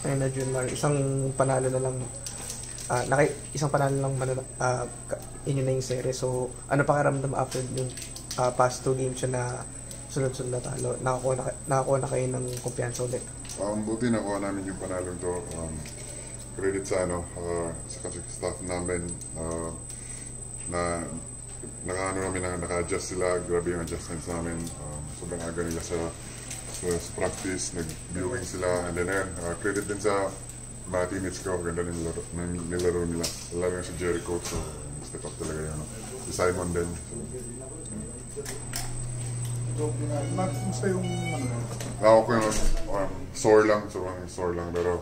Ayun na Junmar, isang panalo na lang, isang panalo lang inyo na yung series. So, ano pakiramdam after yung past 2 games yun na sunod-sunod na talo? Nakakuha na kayo ng kumpiyansa ulit? Buti nakuha namin yung panalo to. Credit sa sa staff namin na naka-adjust sila. Grabe yung adjustments namin. Sobrang aga nila sa practice, nag-viewing sila, and then credit din sa mga teammates ko. Ganda nilaro nila, lalo na si Jericho, so step up talaga yan. Si Simon din. Gusto yung Ako ko yung sore lang, pero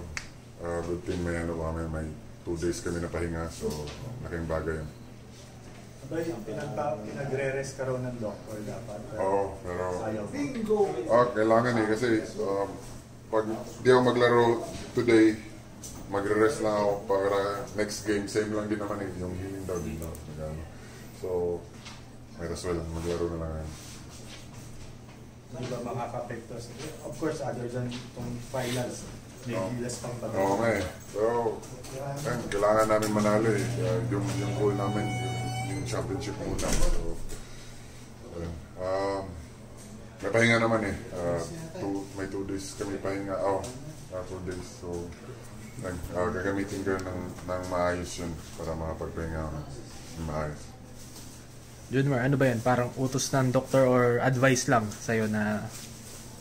good thing may 2 days kami na pahinga, so laking bagay yun. Pinagre-rest ka raw ng doctor dapat. Oo, pero Bingo! kailangan kasi pag di ako maglaro today, magre-rest lang ako para next game, same lang din naman yung healing daw din. So, may as well, maglaro na lang. Di ba makaka-apekto? Of course, other than itong finals, may gilas pang pag- Oo nga eh. Pero, kailangan namin manalo eh. Yung goal namin, yung championship muna. So, may pahinga naman eh. May 2 days kami pahinga. 2 days. So, gagamitin ko ng maayos yun para makapagpahinga ng maayos. Junmar, ano ba yan? Parang utos ng doktor or advice lang sa'yo na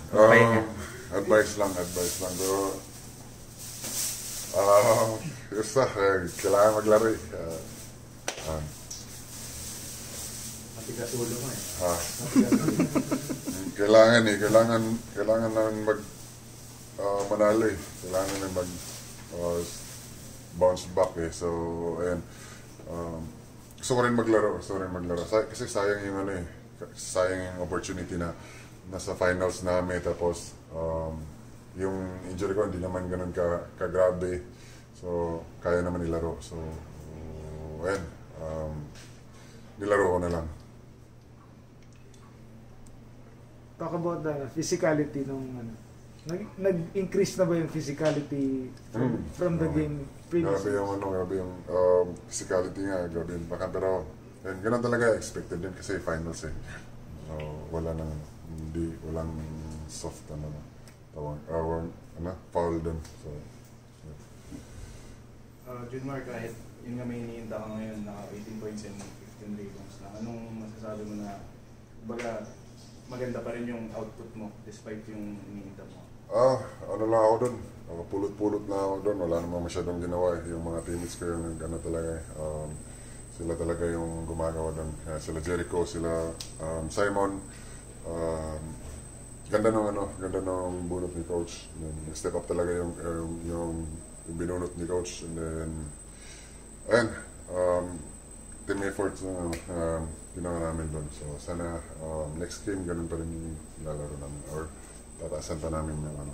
pahinga? Advice lang. Pero, kailangan maglaro eh. Matigas ulo mo eh. Kailangan namin manalo eh. Kailangan namin bounce back eh. So, ayan. Gusto ko rin maglaro. Kasi sayang yung sayang yung opportunity na nasa finals namin, tapos yung injury ko hindi naman ganun kagrabe. So, kaya naman nilaro. So, ayan. Nilaro ko na lang. Talk about the physicality nung nag-increase na ba yung physicality from the game previously? Grabe yung physicality nga, grabe yung baka, pero ganun talaga expected din kasi finals eh. So, walang soft foul dun. So, Junmar, kahit yun nga may iniinda ka ngayon, naka 18 points and 15 rebounds lang. Anong masasabi mo na, baga, maganda pa rin yung output mo despite yung iniinda mo? Ano lang ako dun. Pulot-pulot na ako dun. Wala namang masyadong ginawa eh. Yung mga teammates ko yung talaga eh. Sila talaga yung gumagawa dun. Sila Jericho, sila Simon. Ganda ng bunot ni coach. Step up talaga yung binunot ni coach. And then, ayan, team effort na ginawa namin doon. So, sana next game ganun pa rin yung lalaro namin or tataasan pa namin yung